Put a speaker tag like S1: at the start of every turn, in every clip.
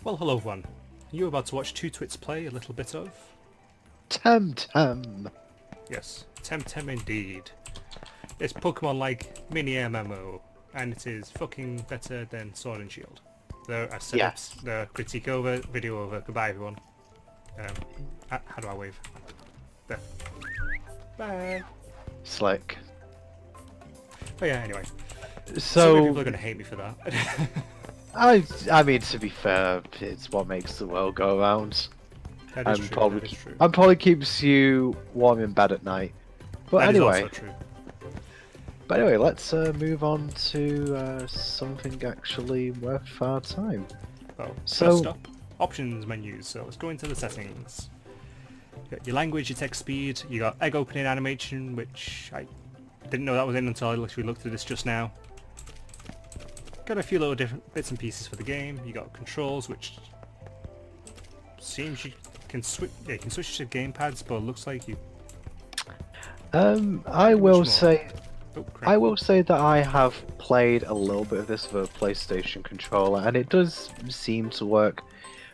S1: Well, hello everyone. You're about to watch Two Twits play a little bit of...
S2: TemTem.
S1: Yes, TemTem indeed. It's Pokemon-like mini MMO, and it is fucking better than Sword and Shield. Though I said
S2: Yes.
S1: it's the critique over, video over. Goodbye everyone. How do I wave? There. Bye.
S2: Slick.
S1: But yeah, anyway. So many people are
S2: So,
S1: going to hate me for that.
S2: I mean, to be fair, it's what makes the world go around.
S1: That is
S2: And
S1: true,
S2: probably,
S1: that is true.
S2: and probably keeps you warm in bed at night. But
S1: That is
S2: anyway,
S1: also true.
S2: let's move on to something actually worth our time.
S1: Well,
S2: So-
S1: first up, options menus. So let's go into the settings. You got your language, your text speed, you got egg opening animation, which I didn't know that was in until I literally looked at this just now. Got a few little different bits and pieces for the game. You got controls, which seems you can switch. Yeah, you can switch to gamepads, but it looks like you.
S2: I will
S1: more.
S2: say,
S1: Oh, crap.
S2: that I have played a little bit of this with a PlayStation controller, and it does seem to work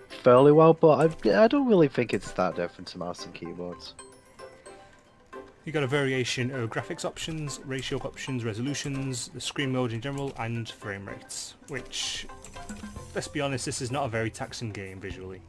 S2: fairly well. But I don't really think it's that different to mouse and keyboards.
S1: You got a variation of graphics options, ratio options, resolutions, the screen mode in general, and frame rates. Which, let's be honest, this is not a very taxing game visually.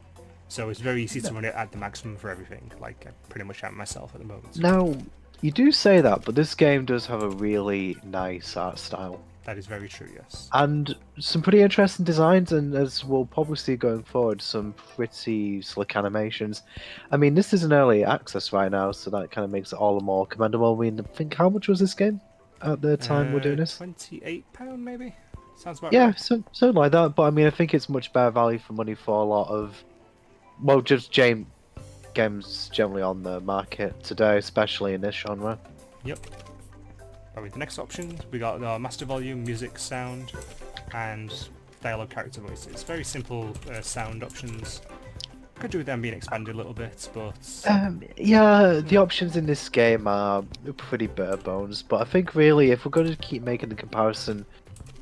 S1: So it's very easy to run it at the maximum for everything, like I pretty much am myself at the moment.
S2: Now, you do say that, but this game does have a really nice art style.
S1: That is very true, yes.
S2: And some pretty interesting designs, and as we'll probably see going forward, some pretty slick animations. I mean, this is an early access right now, so that kind of makes it all the more commendable. I mean, I think how much was this game at the time we're doing this?
S1: £28 maybe? Sounds about
S2: Yeah,
S1: right.
S2: something like that. But I mean, I think it's much better value for money for a lot of, well, just games generally on the market today, especially in this genre.
S1: Yep. Alright, the next options, we got master volume, music, sound, and dialogue character voices. Very simple sound options. Could do with them being expanded a little bit, but...
S2: Yeah, the options in this game are pretty bare bones, but I think really if we're going to keep making the comparison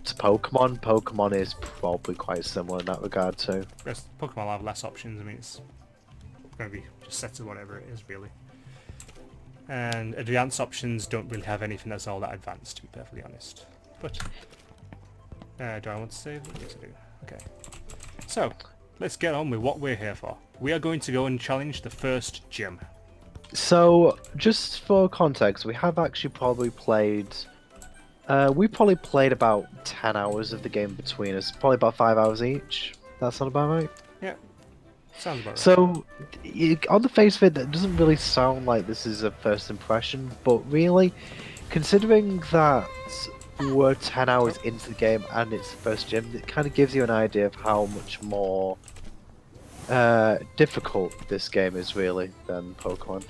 S2: to Pokemon, Pokemon is probably quite similar in that regard too.
S1: Whereas Pokemon will have less options. I mean, it's going to be just set to whatever it is, really. And advanced options don't really have anything that's all that advanced, to be perfectly honest. But, do I want to save? Yes, I do. Okay. So, let's get on with what we're here for. We are going to go and challenge the first gym.
S2: So, just for context, we have actually probably played... we probably played about 10 hours of the game between us, probably about 5 hours each. That sound about right?
S1: Yeah, sounds about right.
S2: So, on the face of it, that doesn't really sound like this is a first impression, but really, considering that we're 10 hours into the game and it's the first gym, it kind of gives you an idea of how much more difficult this game is really than Pokemon.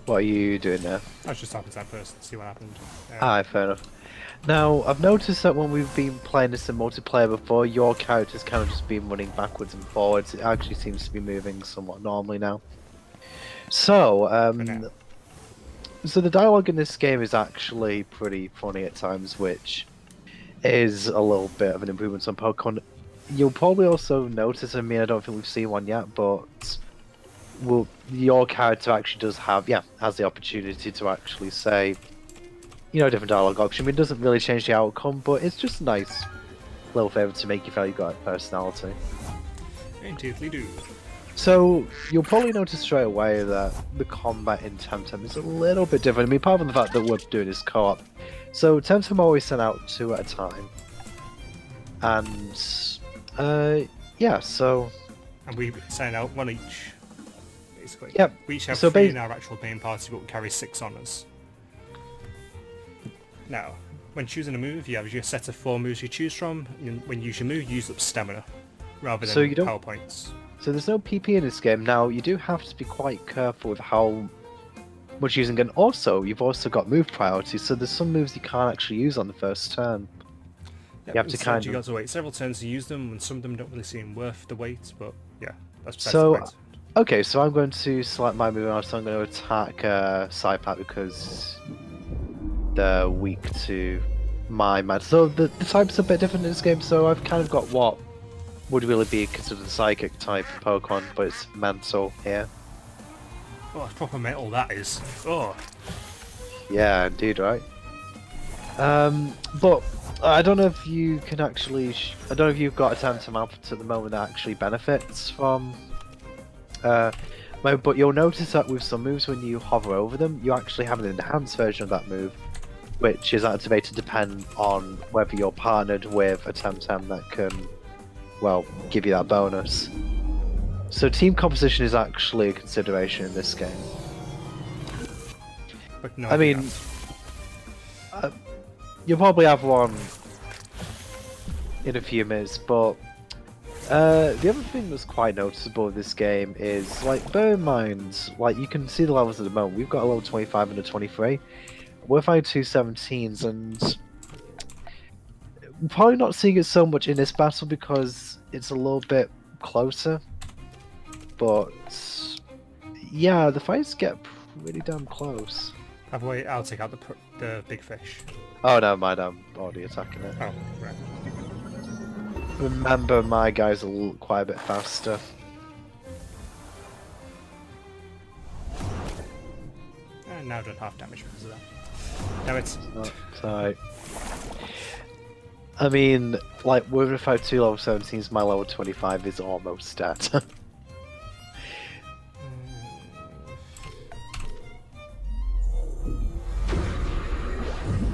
S2: What are you doing there?
S1: I was just talking to that person to see what happened.
S2: Fair enough. Now, I've noticed that when we've been playing this in multiplayer before, your character's kind of just been running backwards and forwards. It actually seems to be moving somewhat normally now. So, so the dialogue in this game is actually pretty funny at times, which is a little bit of an improvement on Pokemon. You'll probably also notice, I mean, I don't think we've seen one yet, but your character actually does have, has the opportunity to actually say, different dialogue option. I mean, it doesn't really change the outcome, but it's just a nice little favour to make you feel you got a personality.
S1: Indeedly do.
S2: So, you'll probably notice straight away that the combat in TemTem is a little bit different. I mean, apart from the fact that we're doing this co-op. So, TemTem always sent out 2 at a time. And, yeah, so...
S1: And we send out 1 each, basically.
S2: Yep.
S1: We each have
S2: So
S1: 3 in our actual main party, but we carry 6 on us. Now, when choosing a move, you have your set of 4 moves you choose from. And when you use your move, you use up stamina, rather than
S2: So you don't-
S1: power points.
S2: So there's no PP in this game. Now, you do have to be quite careful with how much using, and also, you've also got move priority, so there's some moves you can't actually use on the first turn.
S1: Yep,
S2: You have to
S1: instead
S2: kind
S1: you
S2: of...
S1: got to wait several turns to use them, and some of them don't really seem worth the wait, but yeah, that's besides
S2: So,
S1: the point.
S2: okay, so I'm going to select my move, so I'm going to attack Saipat because they're weak to my man. So the type's a bit different in this game. So I've kind of got what would really be considered a psychic type Pokemon, but it's mental here.
S1: Oh, it's proper metal, that is. Oh.
S2: Yeah, indeed, right. But I don't know if you can actually. I don't know if you've got a TemTem outfit at the moment that actually benefits from. But you'll notice that with some moves, when you hover over them, you actually have an enhanced version of that move, which is activated depending on whether you're partnered with a TemTem that can, well, give you that bonus. So team composition is actually a consideration in this game.
S1: But no,
S2: I mean, you'll probably have one in a few minutes, but the other thing that's quite noticeable in this game is, like, bear in mind, like, you can see the levels at the moment. We've got a level 25 and a 23. We're fighting 217s, and we're probably not seeing it so much in this battle because it's a little bit closer. But yeah, the fights get pretty damn close.
S1: I'll take out the big fish.
S2: Oh, no, mind, I'm already attacking it.
S1: Oh, right.
S2: Remember, my guys are quite a bit faster.
S1: And now done half damage because of that. Damn it.
S2: Sorry. I mean, like, with if I have 2 level 17s, my level 25 is almost dead.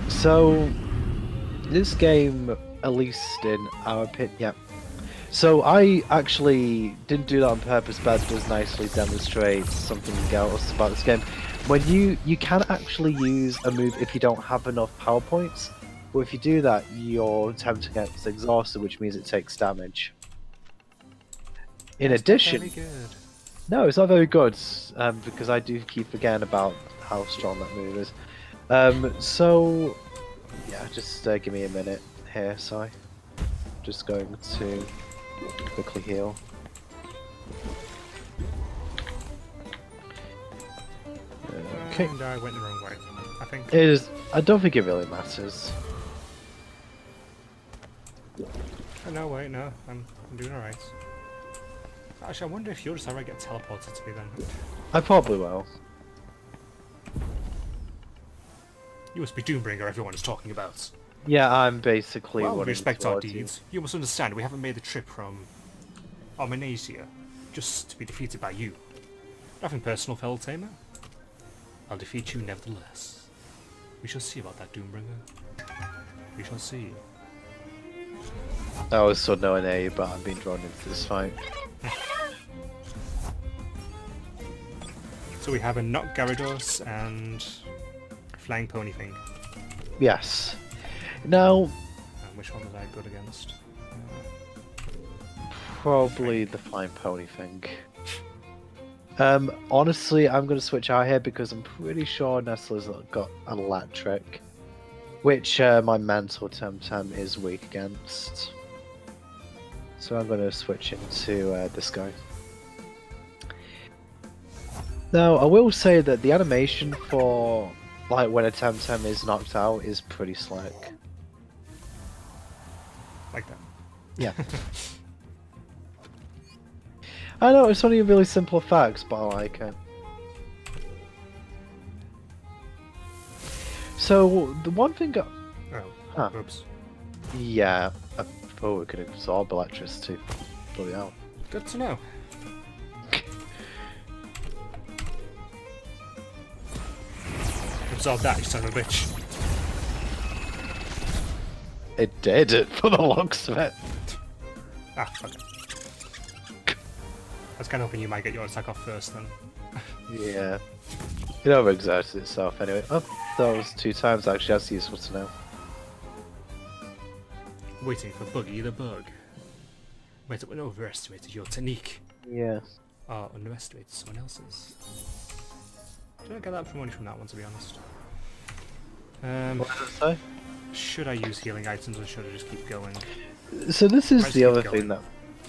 S2: So, this game, at least in our opinion, yeah. So I actually didn't do that on purpose, but it does nicely demonstrate something else about this game. When you can actually use a move if you don't have enough power points, but if you do that, your TemTem gets exhausted, which means it takes damage. In addition,
S1: Very good.
S2: no, it's not very good, because I do keep forgetting about how strong that move is. So, yeah, just give me a minute here, sorry. Just going to quickly heal. Okay.
S1: And I went the wrong way, I think.
S2: It is. I don't think it really matters.
S1: Oh, no, wait, no. I'm doing alright. Actually, I wonder if you'll just ever get teleported to me then.
S2: I probably will.
S1: You must be Doombringer everyone is talking about.
S2: Yeah, I'm basically.
S1: Well, we
S2: running
S1: respect our
S2: towards you.
S1: deeds. You must understand, we haven't made the trip from Omanasia just to be defeated by you. Nothing personal, fellow tamer. I'll defeat you nevertheless. We shall see about that, Doombringer. We shall see.
S2: I was so knowing A, but I'm being drawn into this fight.
S1: So we have a Knock Gyarados and Flying Pony thing.
S2: Yes. Now,
S1: And which one was I good against?
S2: probably the flying pony thing. Honestly, I'm going to switch out here because I'm pretty sure Nestle's got electric, which my mental TemTem is weak against. So I'm going to switch into this guy. Now, I will say that the animation for, like, when a TemTem is knocked out is pretty slick.
S1: Like that.
S2: Yeah. I know, it's only really simple facts, but I like it. So, the one thing...
S1: Oh,
S2: Huh.
S1: oops.
S2: Yeah, I thought it could absorb electricity. Bloody hell.
S1: Good to know. Absorb that, you son of a bitch.
S2: It did it, for the looks of it.
S1: Ah, fuck it. I was kind of hoping you might get your attack off first then.
S2: Yeah. It overexerted itself anyway. Oh, that was 2 times actually, that's useful to know.
S1: Waiting for Buggy the Bug. Might have overestimated your technique.
S2: Yeah.
S1: Or underestimated someone else's. Did I get that from that one, to be honest?
S2: What did it say?
S1: Should I use healing items or should I just keep going?
S2: So this is
S1: Let's
S2: the
S1: keep
S2: other
S1: going.
S2: thing that...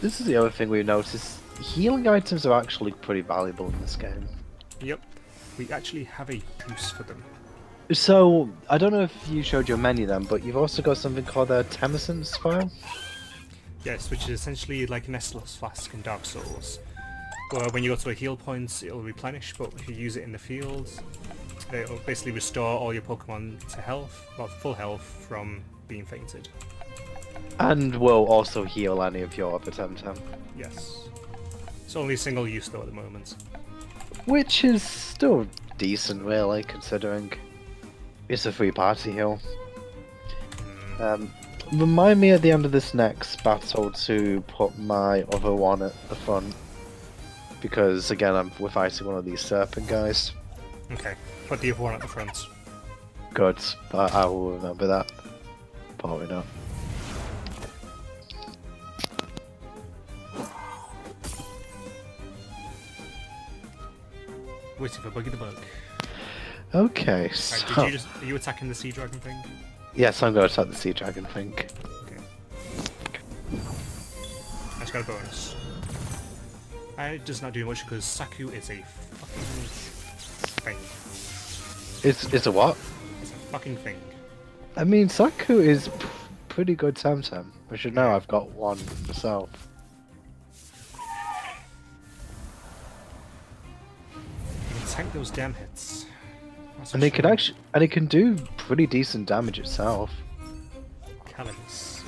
S2: This is the other thing we've noticed. Healing items are actually pretty valuable in this game.
S1: Yep. We actually have a use for them.
S2: So, I don't know if you showed your menu then, but you've also got something called a Temessence file.
S1: Yes, which is essentially like an Estus flask in Dark Souls. Where when you go to a heal point, it'll replenish, but if you use it in the field, it'll basically restore all your Pokemon to health, well, full health from being fainted.
S2: And will also heal any of your other Temtem.
S1: Yes. It's only single use though at the moment.
S2: Which is still decent, really, considering it's a free party heal. Remind me at the end of this next battle to put my other one at the front. Because, again, we're fighting one of these serpent guys.
S1: Okay, put the other one at the front.
S2: Good, I will remember that. Probably not.
S1: Waiting for Buggy the Bug.
S2: Okay,
S1: Right,
S2: so...
S1: are you attacking the Sea Dragon thing?
S2: Yes, I'm going to attack the Sea Dragon thing.
S1: Okay. I just got a bonus. It does not do much because Saku is a fucking thing.
S2: It's a what?
S1: It's a fucking thing.
S2: I mean, Saku is pretty good Temtem. I should know I've got one myself.
S1: You can tank those damn hits.
S2: And it can do pretty decent damage itself.
S1: Calamus.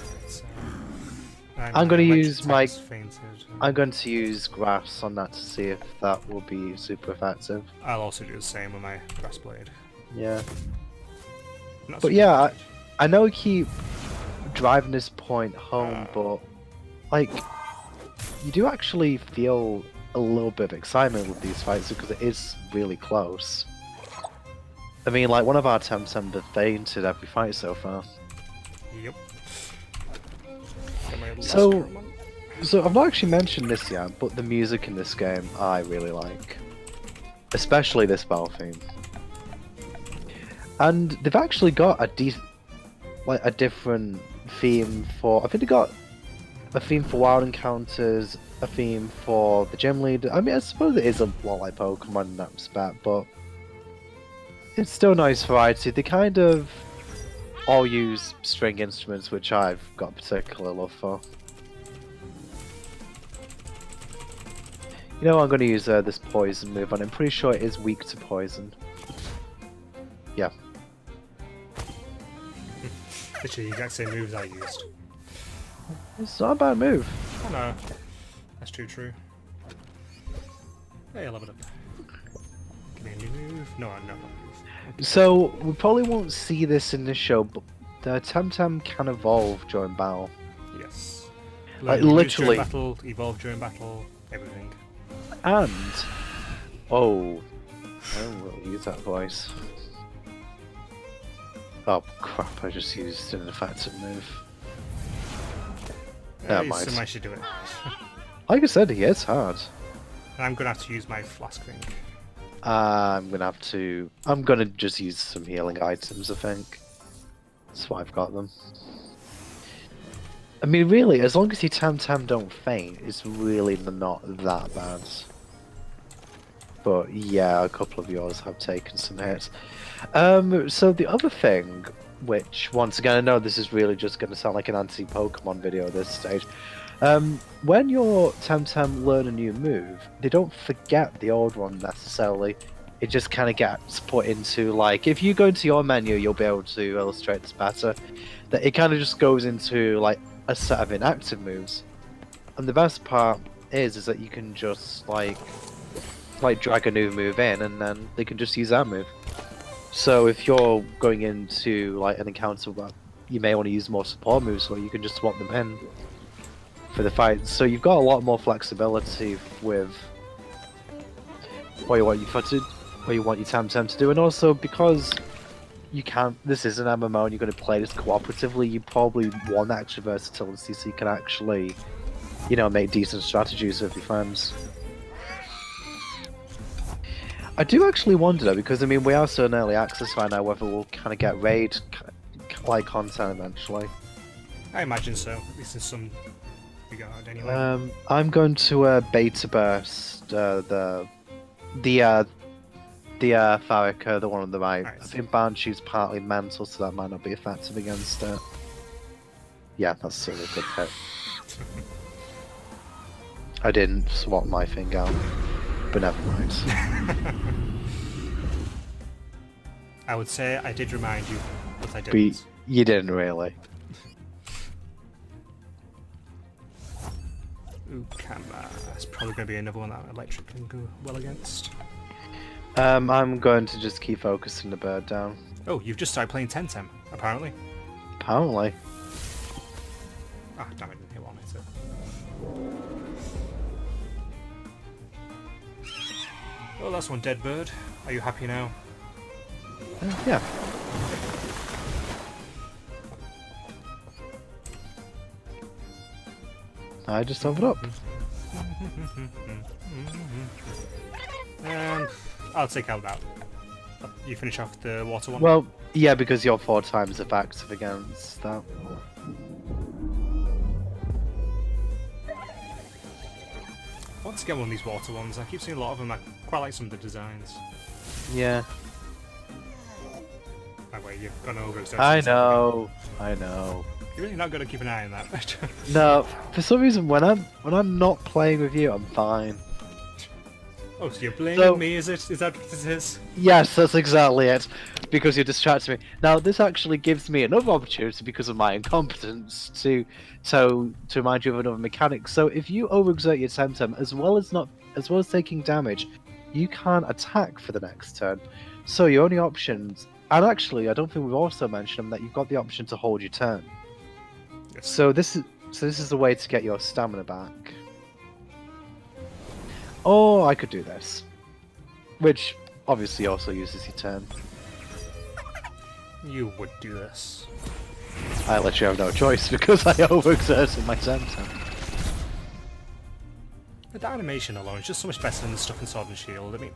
S2: I'm going to use my...
S1: Fainted.
S2: I'm going to use grass on that to see if that will be super effective.
S1: I'll also do the same with my grass blade.
S2: Yeah.
S1: Not
S2: But
S1: super
S2: yeah,
S1: good.
S2: I know I keep driving this point home, but like, you do actually feel a little bit of excitement with these fights because it is really close. I mean, like, one of our Temtem have fainted every fight so far.
S1: Yep. Got my last
S2: So,
S1: Pokemon.
S2: So I've not actually mentioned this yet, but the music in this game I really like. Especially this battle theme. And they've actually got a different theme for... I think they got a theme for Wild Encounters, a theme for the Gym Leader. I mean, I suppose it is a lot like Pokemon in that respect, but it's still nice variety. They kind of all use string instruments, which I've got a particular love for. You know, I'm going to use this poison move, and I'm pretty sure it is weak to poison. Yeah.
S1: Literally the exact same moves I used.
S2: It's not a bad move.
S1: Oh no. That's true. Hey, I love it up. Give me a new move. No, not move.
S2: So, we probably won't see this in this show, but the Temtem can evolve during battle.
S1: Yes.
S2: Like,
S1: Learn moves
S2: literally.
S1: during battle, evolve during battle, everything.
S2: And... Oh. I will use that voice. Oh crap, I just used an effective move. Never mind.
S1: Somebody should do it.
S2: Like I said, it is hard.
S1: And I'm gonna have to use my flask thing.
S2: I'm gonna just use some healing items, I think. That's why I've got them. I mean, really, as long as your Temtem don't faint, it's really not that bad. But yeah, a couple of yours have taken some hits. So the other thing, which once again, I know this is really just going to sound like an anti-Pokemon video at this stage. When your Temtem learn a new move, they don't forget the old one necessarily. It just kind of gets put into, like, if you go into your menu, you'll be able to illustrate this better. That it kind of just goes into, like, a set of inactive moves. And the best part is that you can just, like drag a new move in, and then they can just use that move. So if you're going into, like, an encounter where you may want to use more support moves, or you can just swap them in for the fight. So you've got a lot more flexibility with what you want your Temtem to do, and also because you can't. This is an MMO, and you're going to play this cooperatively. You probably want that extra versatility, so you can actually, you know, make decent strategies with your friends. I do actually wonder though, because I mean we are still in early access right now, whether we'll kind of get raid-like content eventually.
S1: I imagine so, at least in some regard anyway.
S2: I'm going to beta burst the The Farika, the one on the right.
S1: Alright,
S2: I
S1: so-
S2: think Banshee's partly mental, so that might not be effective against it. Yeah, that's still a good hit. I didn't swap my thing out, but never mind.
S1: I would say I did remind you, but I
S2: But
S1: didn't.
S2: you didn't really.
S1: Ooh, camera. That's probably going to be another one that electric can go well against.
S2: I'm going to just keep focusing the bird down.
S1: Oh, you've just started playing TemTem, apparently.
S2: Apparently.
S1: Ah, damn it, didn't hit one, hit it. Well, that's one dead bird. Are you happy now?
S2: Yeah. I just leveled up.
S1: I'll take out that. You finish off the water one?
S2: Well, yeah, because you're 4 times effective against that.
S1: I want to get one of these water ones. I keep seeing a lot of them. I quite like some of the designs.
S2: Yeah.
S1: That way you've gone over it.
S2: I know.
S1: You're really not going to keep an eye on that.
S2: No, for some reason when I'm not playing with you, I'm fine.
S1: Oh, so you're blaming me, is it? Is that what it is?
S2: Yes, that's exactly it. Because you're distracting me. Now this actually gives me another opportunity because of my incompetence to remind you of another mechanic. So if you overexert your TemTem as well as taking damage, you can't attack for the next turn. So your only options, and actually I don't think we've also mentioned them, that you've got the option to hold your turn.
S1: Yes.
S2: So this is the way to get your stamina back. Or I could do this, which obviously also uses your turn.
S1: You would do this.
S2: I literally have no choice because I overexerted my TemTem.
S1: The animation alone is just so much better than the stuff in Sword and Shield. I mean,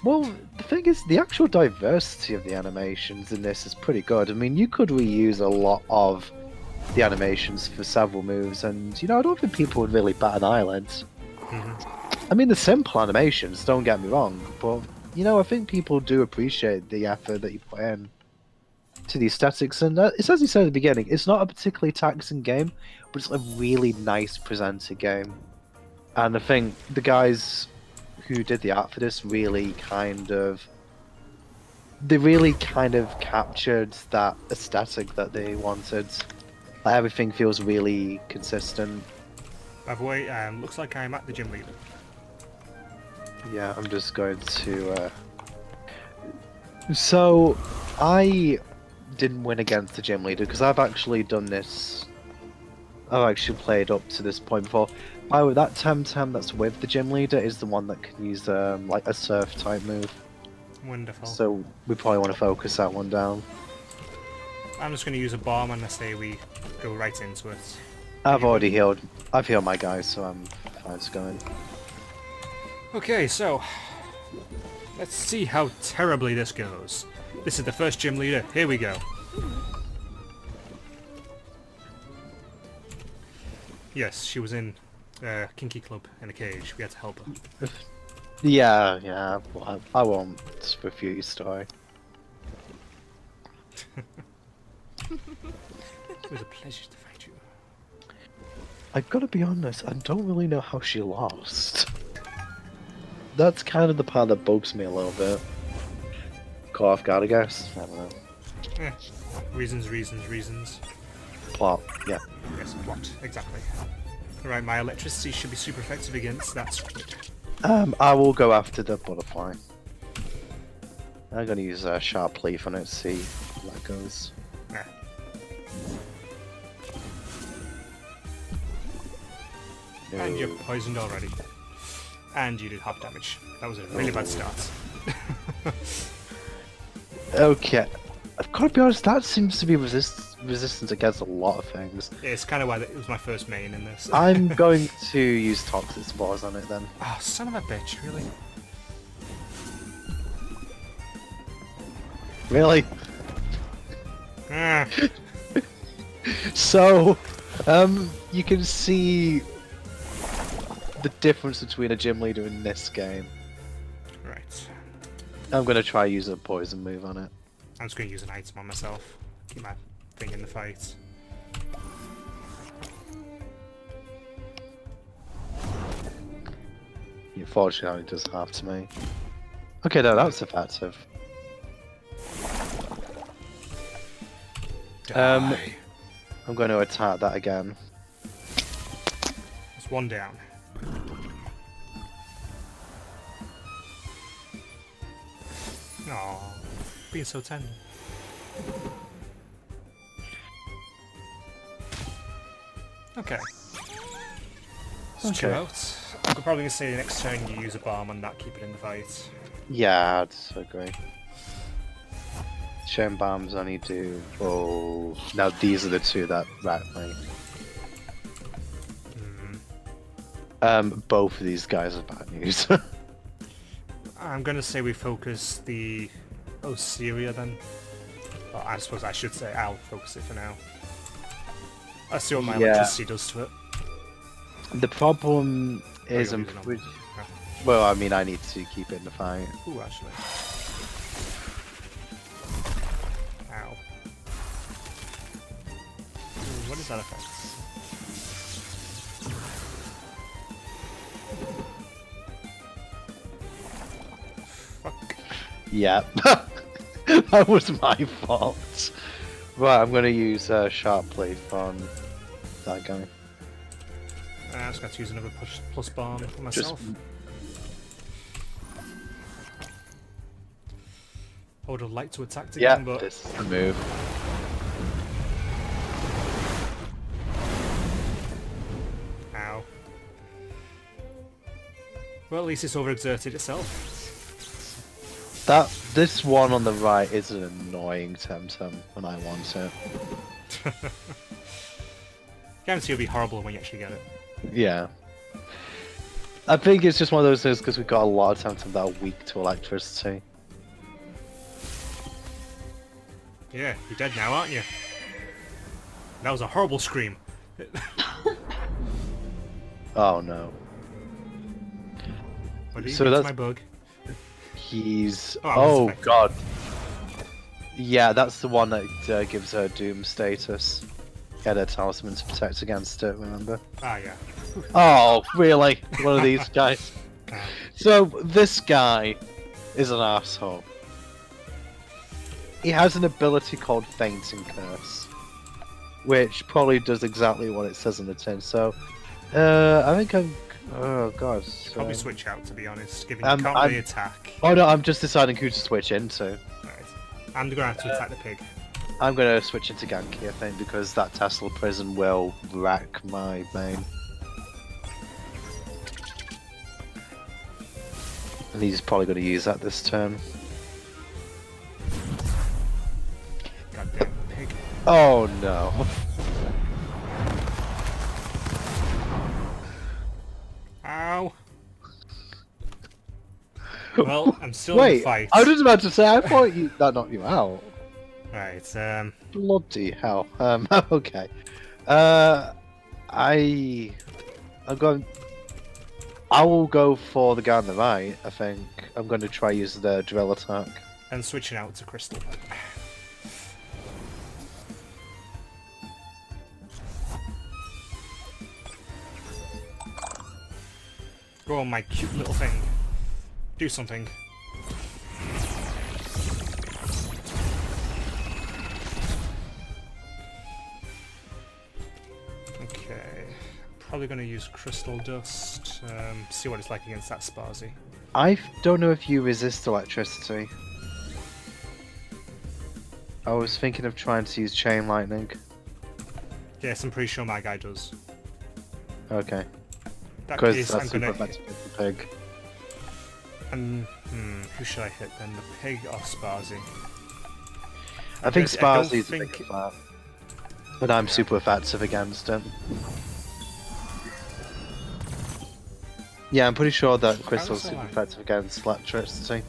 S2: Well, the thing is, the actual diversity of the animations in this is pretty good. I mean, you could reuse a lot of the animations for several moves, and I don't think people would really bat an eyelid. I mean, the simple animations, don't get me wrong, but I think people do appreciate the effort that you put in to the aesthetics, and it's as you said at the beginning, it's not a particularly taxing game, but it's a really nice presented game. And I think the guys who did the art for this really kind of captured that aesthetic that they wanted. Like, everything feels really consistent.
S1: by the way, looks like I'm at the gym leader.
S2: Yeah, I'm just going to. So, I didn't win against the gym leader because I've actually done this. I've actually played up to this point before. By the way, that TemTem that's with the gym leader is the one that can use like a surf type move.
S1: Wonderful.
S2: So we probably want to focus that one down.
S1: I'm just going to use a bomb and I say we go right into it.
S2: I've already healed. I've healed my guys, so I'm fine to go in.
S1: Okay, so let's see how terribly this goes. This is the first gym leader. Here we go. Yes, she was in Kinky Club in a cage. We had to help her.
S2: Yeah. Well, I won't refute your story.
S1: It was a pleasure to fight you.
S2: I've got to be honest, I don't really know how she lost. That's kind of the part that bugs me a little bit. Caught off guard, I guess. I don't know.
S1: Eh, reasons.
S2: Plot, yeah.
S1: Yes, plot, exactly. Alright, my electricity should be super effective against that squid.
S2: I will go after the butterfly. I'm gonna use a sharp leaf on it to see how that goes.
S1: Nah. And you're poisoned already. And you did half damage. That was a really bad start.
S2: Okay. I've got to be honest, that seems to be resistance against a lot of things.
S1: Yeah, it's kind of why it was my first main in this.
S2: I'm going to use toxic spores on it then.
S1: Oh, son of a bitch, really?
S2: Really?
S1: Ah,
S2: So, you can see the difference between a gym leader in this game.
S1: right.
S2: I'm gonna try use a poison move on it.
S1: I'm just going to use an item on myself. Keep my thing in the fight.
S2: Unfortunately, it does half to me. Okay, no, that's effective.
S1: Die.
S2: I'm going to attack that again.
S1: It's one down. Aww, being so tender. Okay. Let's chill out. I'm probably going to say next turn you use a bomb and not keep it in the fight.
S2: Yeah, I'd agree. Sharing bombs only do. Oh, now these are the two that rat me. Both of these guys are bad news.
S1: I'm going to say we focus the Oseria then. Well, I suppose I should say I'll focus it for now. Let's see what my electricity does to it.
S2: The problem is,
S1: you're using them.
S2: well, I mean, I need to keep it in the fight.
S1: Ooh, actually. Ow. Ooh, what does that affect? Fuck.
S2: Yeah, that was my fault. Right, I'm gonna use Sharp Leaf on that guy.
S1: I just got to use another plus bomb for myself. I would have liked to attack again, but
S2: this is the move.
S1: ow. Well, at least it's overexerted itself.
S2: This one on the right is an annoying TemTem when I want it.
S1: Guarantee it'll be horrible when you actually get it.
S2: Yeah. I think it's just one of those things because we've got a lot of TemTem that are weak to electricity.
S1: Yeah, you're dead now, aren't you? That was a horrible scream.
S2: Oh no.
S1: What did you
S2: So
S1: do to
S2: that's-
S1: my bug?
S2: He's...
S1: Oh, I was
S2: Oh
S1: affected.
S2: god. Yeah, that's the one that gives her Doom status. Get a talisman to protect against it, remember?
S1: Ah, yeah.
S2: Oh, really? One of these guys.
S1: Ah.
S2: So, this guy is an asshole. He has an ability called Fainting Curse, which probably does exactly what it says on the tin. So, I think I'm... Oh god.
S1: Probably switch out, to be honest, given you can't really attack.
S2: Oh no, I'm just deciding who to switch into.
S1: Right. I'm going to have to attack the pig.
S2: I'm gonna switch into Genki, I think, because that Tesla prison will wreck my main. And he's probably gonna use that this turn.
S1: Goddamn pig.
S2: Oh no.
S1: Ow. Well, I'm still in
S2: Wait,
S1: the fight.
S2: I was just about to say, I thought that knocked you out.
S1: Right,
S2: Bloody hell. Okay. I'm going... I will go for the guy on the right, I think. I'm going to try use the drill attack.
S1: and switching out to Crystal. Go on, my cute little thing. Do something. Okay. Probably going to use Crystal Dust. See what it's like against that Sparzy.
S2: I don't know if you resist electricity. I was thinking of trying to use Chain Lightning.
S1: Yes, I'm pretty sure my guy does.
S2: Okay.
S1: That
S2: Because
S1: case,
S2: that's
S1: I'm
S2: super
S1: gonna
S2: effective with the pig.
S1: who should I hit then? The pig or Sparzy?
S2: I think
S1: I don't
S2: Sparzy's a
S1: think-
S2: big fat. But I'm super effective against it. Yeah, I'm pretty sure that Crystal's
S1: so
S2: super
S1: like-
S2: effective against electricity.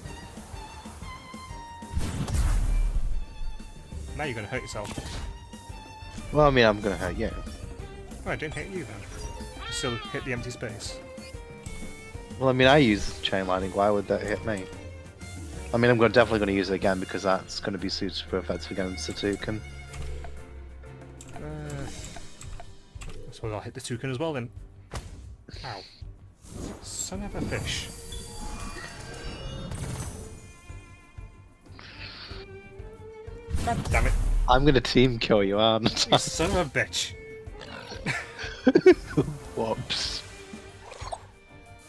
S1: Now you're gonna hurt yourself.
S2: Well, I mean, I'm gonna hurt you.
S1: Oh, I didn't hit you then. You still hit the empty space.
S2: Well, I mean, I use Chain Lightning, why would that hit me? I mean, definitely going to use it again because that's going to be super effective against the toucan.
S1: I suppose I'll hit the toucan as well then. Ow. Son of a fish. God damn it.
S2: I'm going to team kill you, aren't
S1: You son of a bitch.
S2: Whoops.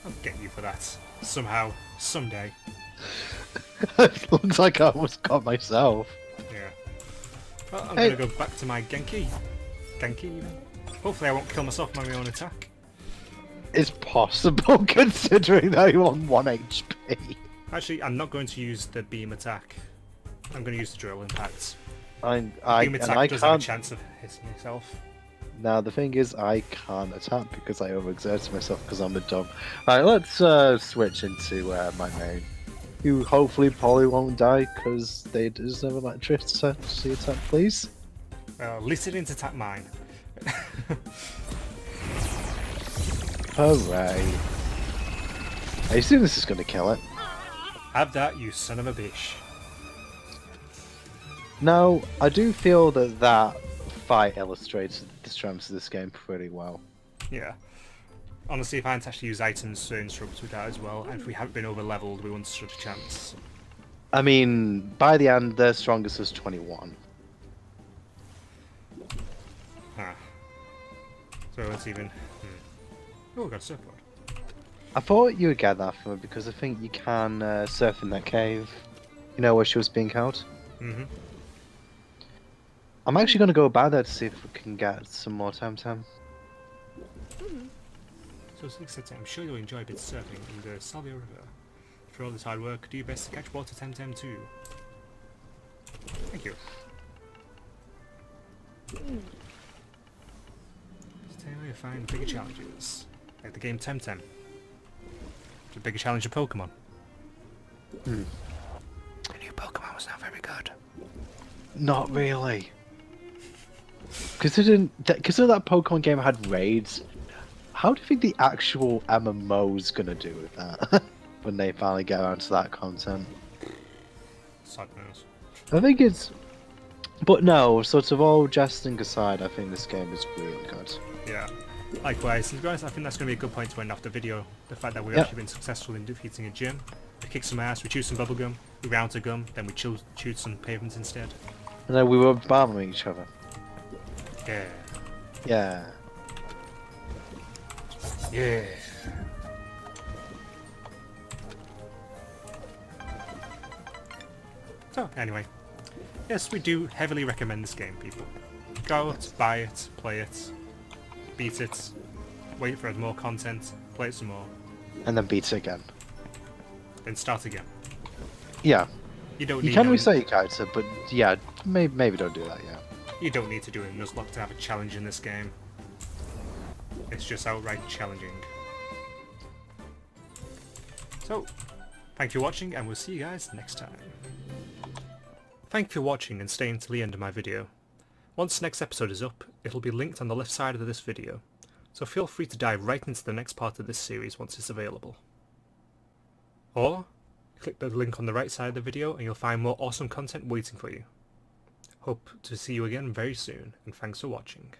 S1: I'll get you for that. Somehow. Someday.
S2: Looks like I almost got myself.
S1: Yeah. Well, I'm
S2: Hey.
S1: gonna go back to my Genki. Genki, even. Hopefully I won't kill myself by my own attack.
S2: It's possible considering that you're on 1 HP.
S1: Actually, I'm not going to use the beam attack. I'm going to use the drill impact.
S2: Beam
S1: Beam attack does have a chance of hitting yourself.
S2: Now the thing is, I can't attack because I overexerted myself because I'm a dumb. Alright, let's switch into my main, who hopefully probably won't die because they deserve electricity attack, please.
S1: At least it didn't attack mine.
S2: Alright. I assume this is going to kill it.
S1: Have that, you son of a bitch.
S2: Now, I do feel that fight illustrates the strengths of this game pretty well.
S1: Yeah. Honestly, if I hadn't actually used items, certain strokes would die as well, and if we hadn't been over leveled, we wouldn't have stood a chance.
S2: I mean, by the end, their strongest was 21.
S1: Ah. So let's even. Oh, we got a surfboard.
S2: I thought you would get that from her because I think you can surf in that cave. You know where she was being held?
S1: Mm-hmm.
S2: I'm actually going to go by there to see if we can get some more TemTem.
S1: So, I'm sure you'll enjoy a bit surfing in the Salvia River. For all this hard work, do your best to catch water TemTem too. Thank you. Stay away, find bigger challenges. Like the game TemTem. It's a bigger challenge of Pokémon. The new Pokémon was not very good.
S2: Not really. Considering that Pokemon game had raids, how do you think the actual MMO's gonna do with that when they finally get around to that content?
S1: Side knows.
S2: I think it's, but no, sort of all jesting aside, I think this game is really good.
S1: Yeah. Likewise, to be honest, I think that's going to be a good point to end off the video. The fact that we've
S2: Yep.
S1: actually been successful in defeating a gym. We kicked some ass, we chewed some bubblegum, we rounded a gum, then we chewed some pavement instead.
S2: And then we were bombing each other.
S1: Yeah.
S2: Yeah.
S1: Yeah. So, anyway. Yes, we do heavily recommend this game, people. Go out, buy it, play it, beat it, wait for more content, play it some more,
S2: And then beat it again.
S1: then start again.
S2: Yeah.
S1: You don't
S2: You
S1: need
S2: can
S1: no-
S2: reset your character, but yeah, maybe don't do that yet.
S1: You don't need to do a Nuzlocke to have a challenge in this game. It's just outright challenging. So, thank you for watching, and we'll see you guys next time. Thank you for watching and staying till the end of my video. Once the next episode is up, it'll be linked on the left side of this video, so feel free to dive right into the next part of this series once it's available. Or, click the link on the right side of the video and you'll find more awesome content waiting for you. Hope to see you again very soon, and thanks for watching.